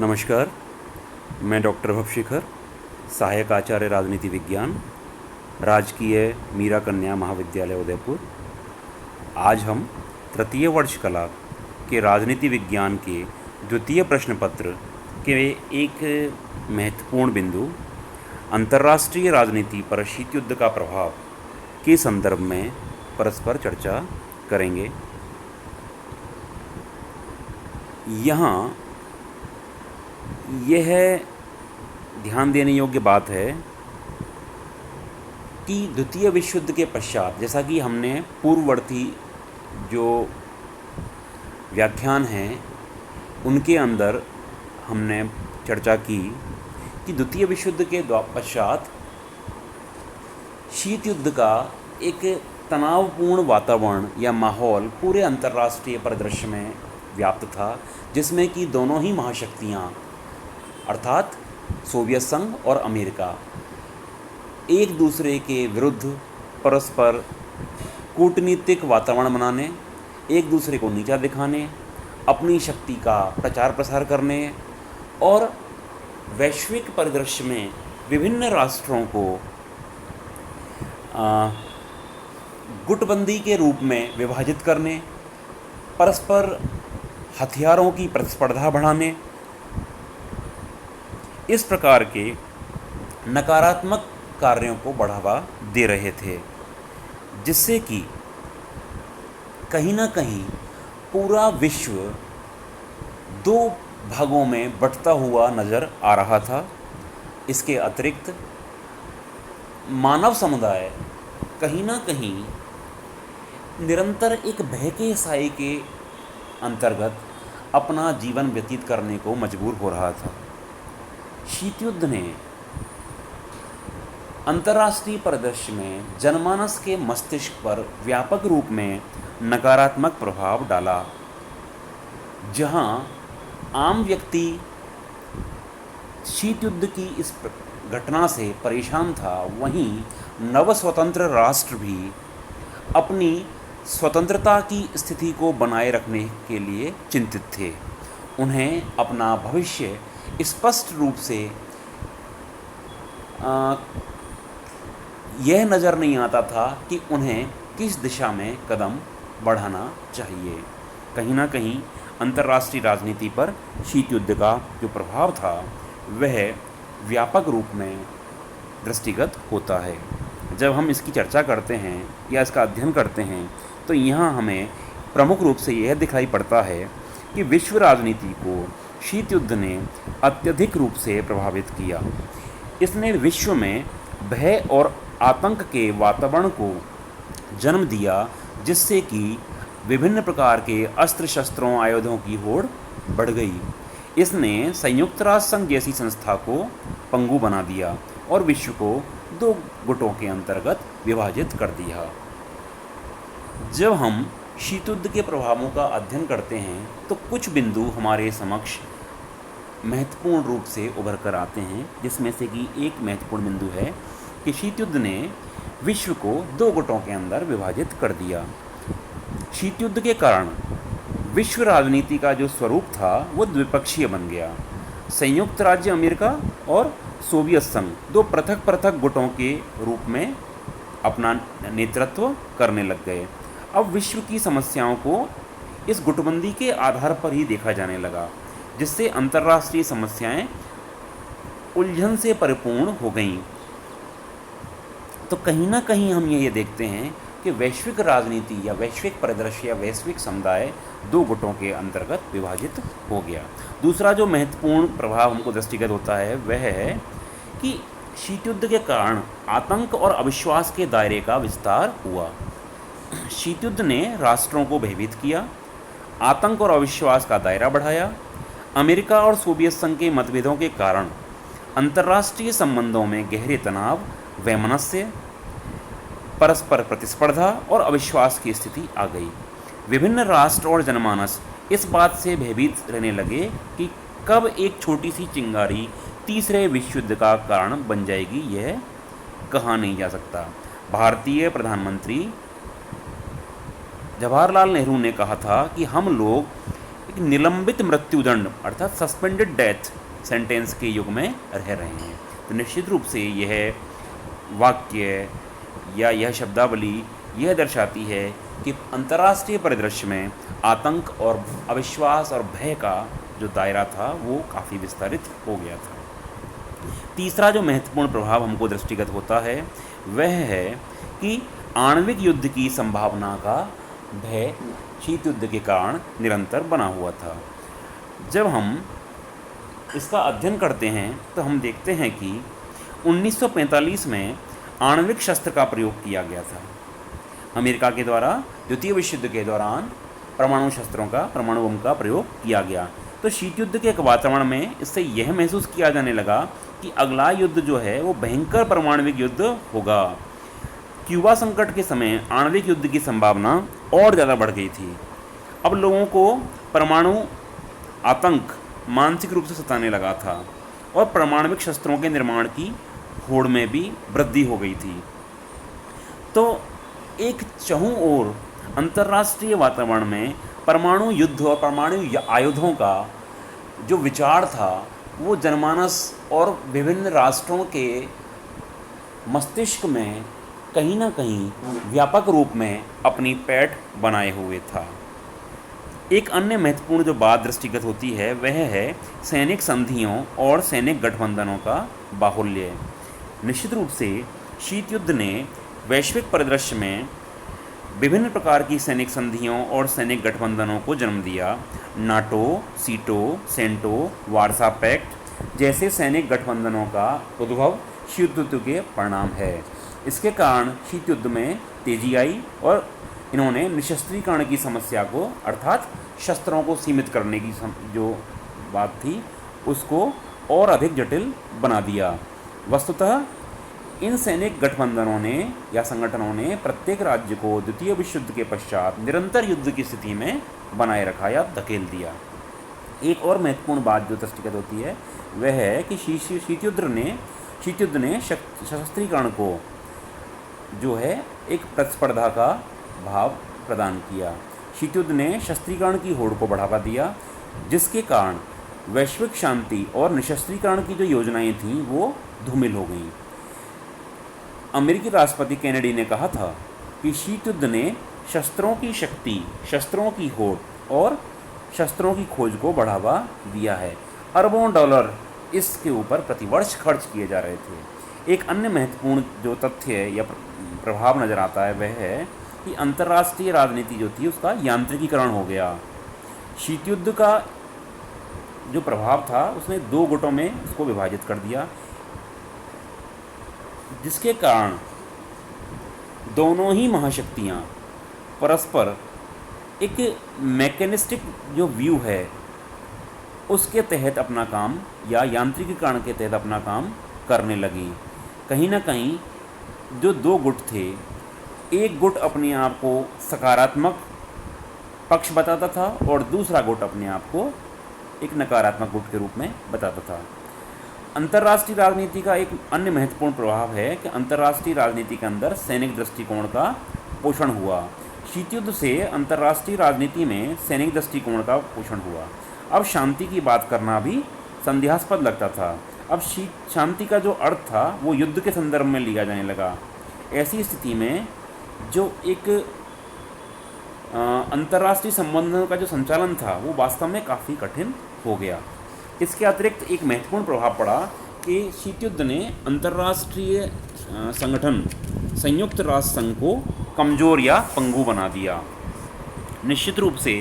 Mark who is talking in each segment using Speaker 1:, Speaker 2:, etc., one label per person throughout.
Speaker 1: नमस्कार। मैं डॉक्टर भवशिखर, सहायक आचार्य राजनीति विज्ञान, राजकीय मीरा कन्या महाविद्यालय उदयपुर। आज हम तृतीय वर्ष कला के राजनीति विज्ञान के द्वितीय प्रश्न पत्र के एक महत्वपूर्ण बिंदु अंतर्राष्ट्रीय राजनीति पर शीत युद्ध का प्रभाव के संदर्भ में परस्पर चर्चा करेंगे। यहाँ यह ध्यान देने योग्य बात है कि द्वितीय विश्व युद्ध के पश्चात, जैसा कि हमने पूर्ववर्ती जो व्याख्यान हैं उनके अंदर हमने चर्चा की कि द्वितीय विश्व युद्ध के पश्चात शीत युद्ध का एक तनावपूर्ण वातावरण या माहौल पूरे अंतर्राष्ट्रीय परिदृश्य में व्याप्त था, जिसमें कि दोनों ही महाशक्तियाँ अर्थात सोवियत संघ और अमेरिका एक दूसरे के विरुद्ध परस्पर कूटनीतिक वातावरण बनाने, एक दूसरे को नीचा दिखाने, अपनी शक्ति का प्रचार प्रसार करने और वैश्विक परिदृश्य में विभिन्न राष्ट्रों को गुटबंदी के रूप में विभाजित करने, परस्पर हथियारों की प्रतिस्पर्धा बढ़ाने, इस प्रकार के नकारात्मक कार्यों को बढ़ावा दे रहे थे, जिससे कि कहीं ना कहीं पूरा विश्व दो भागों में बंटता हुआ नज़र आ रहा था। इसके अतिरिक्त मानव समुदाय कहीं ना कहीं निरंतर एक भय के साए के अंतर्गत अपना जीवन व्यतीत करने को मजबूर हो रहा था। शीत युद्ध ने अंतर्राष्ट्रीय परिदृश्य में जनमानस के मस्तिष्क पर व्यापक रूप में नकारात्मक प्रभाव डाला। जहां आम व्यक्ति शीत युद्ध की इस घटना से परेशान था, वहीं नव स्वतंत्र राष्ट्र भी अपनी स्वतंत्रता की स्थिति को बनाए रखने के लिए चिंतित थे। उन्हें अपना भविष्य स्पष्ट रूप से यह नज़र नहीं आता था कि उन्हें किस दिशा में कदम बढ़ाना चाहिए। कहीं ना कहीं अंतर्राष्ट्रीय राजनीति पर शीत युद्ध का जो प्रभाव था वह व्यापक रूप में दृष्टिगत होता है। जब हम इसकी चर्चा करते हैं या इसका अध्ययन करते हैं तो यहाँ हमें प्रमुख रूप से यह दिखाई पड़ता है कि विश्व राजनीति को शीत युद्ध ने अत्यधिक रूप से प्रभावित किया। इसने विश्व में भय और आतंक के वातावरण को जन्म दिया, जिससे कि विभिन्न प्रकार के अस्त्र शस्त्रों आयुधों की होड़ बढ़ गई। इसने संयुक्त राष्ट्र संघ जैसी संस्था को पंगु बना दिया और विश्व को दो गुटों के अंतर्गत विभाजित कर दिया। जब हम शीत युद्ध के प्रभावों का अध्ययन करते हैं तो कुछ बिंदु हमारे समक्ष महत्वपूर्ण रूप से उभर कर आते हैं, जिसमें से कि एक महत्वपूर्ण बिंदु है कि शीत युद्ध ने विश्व को दो गुटों के अंदर विभाजित कर दिया। शीत युद्ध के कारण विश्व राजनीति का जो स्वरूप था वो द्विपक्षीय बन गया। संयुक्त राज्य अमेरिका और सोवियत संघ दो पृथक पृथक गुटों के रूप में अपना नेतृत्व करने लग गए। अब विश्व की समस्याओं को इस गुटबंदी के आधार पर ही देखा जाने लगा, जिससे अंतर्राष्ट्रीय समस्याएं उलझन से परिपूर्ण हो गईं। तो कहीं ना कहीं हम ये देखते हैं कि वैश्विक राजनीति या वैश्विक परिदृश्य या वैश्विक समुदाय दो गुटों के अंतर्गत विभाजित हो गया। दूसरा जो महत्वपूर्ण प्रभाव हमको दृष्टिगत होता है वह है कि शीत युद्ध के कारण आतंक और अविश्वास के दायरे का विस्तार हुआ। शीत युद्ध ने राष्ट्रों को भयभीत किया, आतंक और अविश्वास का दायरा बढ़ाया। अमेरिका और सोवियत संघ के मतभेदों के कारण अंतर्राष्ट्रीय संबंधों में गहरे तनाव, वैमनस्य, परस्पर प्रतिस्पर्धा और अविश्वास की स्थिति आ गई। विभिन्न राष्ट्र और जनमानस इस बात से भयभीत रहने लगे कि कब एक छोटी सी चिंगारी तीसरे विश्व युद्ध का कारण बन जाएगी, यह कहा नहीं जा सकता। भारतीय प्रधानमंत्री जवाहरलाल नेहरू ने कहा था कि हम लोग एक कि निलंबित मृत्युदंड अर्थात सस्पेंडेड डेथ सेंटेंस के युग में रह रहे हैं। तो निश्चित रूप से यह वाक्य या यह शब्दावली यह दर्शाती है कि अंतर्राष्ट्रीय परिदृश्य में आतंक और अविश्वास और भय का जो दायरा था वो काफ़ी विस्तारित हो गया था। तीसरा जो महत्वपूर्ण प्रभाव हमको दृष्टिगत होता है वह है कि आणविक युद्ध की संभावना का भय शीत युद्ध के कारण निरंतर बना हुआ था। जब हम इसका अध्ययन करते हैं तो हम देखते हैं कि 1945 में आणविक शस्त्र का प्रयोग किया गया था। अमेरिका के द्वारा द्वितीय विश्व युद्ध के दौरान परमाणु शस्त्रों का, परमाणु बम का प्रयोग किया गया। तो शीत युद्ध के एक वातावरण में इससे यह महसूस किया जाने लगा कि अगला युद्ध जो है वो भयंकर परमाणविक युद्ध होगा। क्यूबा संकट के समय आणविक युद्ध की संभावना और ज़्यादा बढ़ गई थी। अब लोगों को परमाणु आतंक मानसिक रूप से सताने लगा था और परमाणविक शस्त्रों के निर्माण की होड़ में भी वृद्धि हो गई थी। तो एक चहुं ओर अंतर्राष्ट्रीय वातावरण में परमाणु युद्ध और परमाणु आयुधों का जो विचार था वो जनमानस और विभिन्न राष्ट्रों के मस्तिष्क में कहीं ना कहीं व्यापक रूप में अपनी पैठ बनाए हुए था। एक अन्य महत्वपूर्ण जो बात दृष्टिगत होती है वह है सैनिक संधियों और सैनिक गठबंधनों का बाहुल्य। निश्चित रूप से शीत युद्ध ने वैश्विक परिदृश्य में विभिन्न प्रकार की सैनिक संधियों और सैनिक गठबंधनों को जन्म दिया। नाटो, सीटो, सेंटो, वार्सा पैक्ट जैसे सैनिक गठबंधनों का उद्भव शीत युद्ध के परिणाम है। इसके कारण शीत युद्ध में तेजी आई और इन्होंने निशस्त्रीकरण की समस्या को अर्थात शस्त्रों को सीमित करने की जो बात थी उसको और अधिक जटिल बना दिया। वस्तुतः इन सैनिक गठबंधनों ने या संगठनों ने प्रत्येक राज्य को द्वितीय विश्व युद्ध के पश्चात निरंतर युद्ध की स्थिति में बनाए रखा या धकेल दिया। एक और महत्वपूर्ण बात जो दृष्टिगत होती है वह है कि शीत युद्ध ने सशस्त्रीकरण को जो है एक प्रतिस्पर्धा का भाव प्रदान किया। शीत युद्ध ने शस्त्रीकरण की होड़ को बढ़ावा दिया जिसके कारण वैश्विक शांति और निशस्त्रीकरण की जो योजनाएं थीं वो धूमिल हो गईं। अमेरिकी राष्ट्रपति केनेडी ने कहा था कि शीत युद्ध ने शस्त्रों की शक्ति, शस्त्रों की होड़ और शस्त्रों की खोज को बढ़ावा दिया है। अरबों डॉलर इसके ऊपर प्रतिवर्ष खर्च किए जा रहे थे। एक अन्य महत्वपूर्ण जो तथ्य या प्रभाव नज़र आता है वह है कि अंतर्राष्ट्रीय राजनीति जो थी उसका यांत्रिकीकरण हो गया। शीत युद्ध का जो प्रभाव था उसने दो गुटों में उसको विभाजित कर दिया जिसके कारण दोनों ही महाशक्तियाँ परस्पर एक मैकेनिस्टिक जो व्यू है उसके तहत अपना काम या यांत्रिकीकरण के तहत अपना काम करने लगी। कहीं ना कहीं जो दो गुट थे, एक गुट अपने आप को सकारात्मक पक्ष बताता था और दूसरा गुट अपने आप को एक नकारात्मक गुट के रूप में बताता था। अंतर्राष्ट्रीय राजनीति का एक अन्य महत्वपूर्ण प्रभाव है कि अंतर्राष्ट्रीय राजनीति के अंदर सैनिक दृष्टिकोण का पोषण हुआ। शीत युद्ध से अंतर्राष्ट्रीय राजनीति में सैनिक दृष्टिकोण का पोषण हुआ। अब शांति की बात करना भी संदेहास्पद लगता था। अब शांति का जो अर्थ था वो युद्ध के संदर्भ में लिया जाने लगा। ऐसी स्थिति में जो एक अंतर्राष्ट्रीय संबंधों का जो संचालन था वो वास्तव में काफ़ी कठिन हो गया। इसके अतिरिक्त एक महत्वपूर्ण प्रभाव पड़ा कि शीत युद्ध ने अंतर्राष्ट्रीय संगठन संयुक्त राष्ट्र संघ को कमज़ोर या पंगु बना दिया। निश्चित रूप से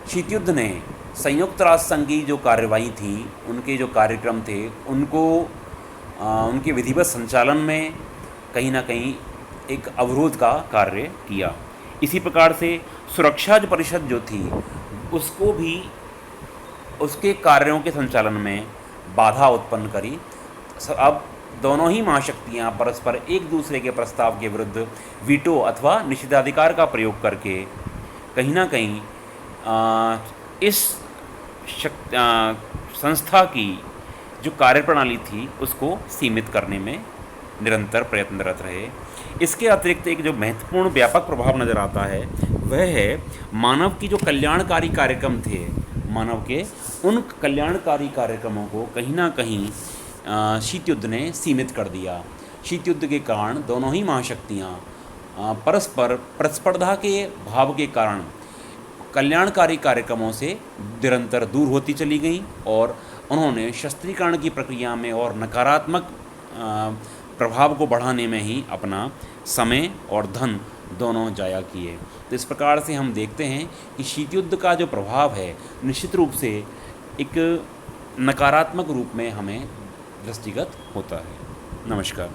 Speaker 1: शीत युद्ध ने संयुक्त राष्ट्र संघ की जो कार्यवाही थी, उनके जो कार्यक्रम थे, उनको उनके विधिवत संचालन में कहीं ना कहीं एक अवरोध का कार्य किया। इसी प्रकार से सुरक्षा परिषद जो थी उसको भी उसके कार्यों के संचालन में बाधा उत्पन्न करी। अब दोनों ही महाशक्तियाँ परस्पर एक दूसरे के प्रस्ताव के विरुद्ध वीटो अथवा निषेधाधिकार का प्रयोग करके कहीं ना कहीं इस संस्था की जो कार्यप्रणाली थी उसको सीमित करने में निरंतर प्रयत्नरत रहे। इसके अतिरिक्त एक जो महत्वपूर्ण व्यापक प्रभाव नज़र आता है वह है मानव की जो कल्याणकारी कार्यक्रम थे, मानव के उन कल्याणकारी कार्यक्रमों को कहीं ना कहीं शीत युद्ध ने सीमित कर दिया। शीत युद्ध के कारण दोनों ही महाशक्तियाँ परस्पर प्रतिस्पर्धा के भाव के कारण कल्याणकारी कार्यक्रमों से निरंतर दूर होती चली गई और उन्होंने शस्त्रीकरण की प्रक्रिया में और नकारात्मक प्रभाव को बढ़ाने में ही अपना समय और धन दोनों जाया किए। तो इस प्रकार से हम देखते हैं कि शीत युद्ध का जो प्रभाव है निश्चित रूप से एक नकारात्मक रूप में हमें दृष्टिगत होता है। नमस्कार।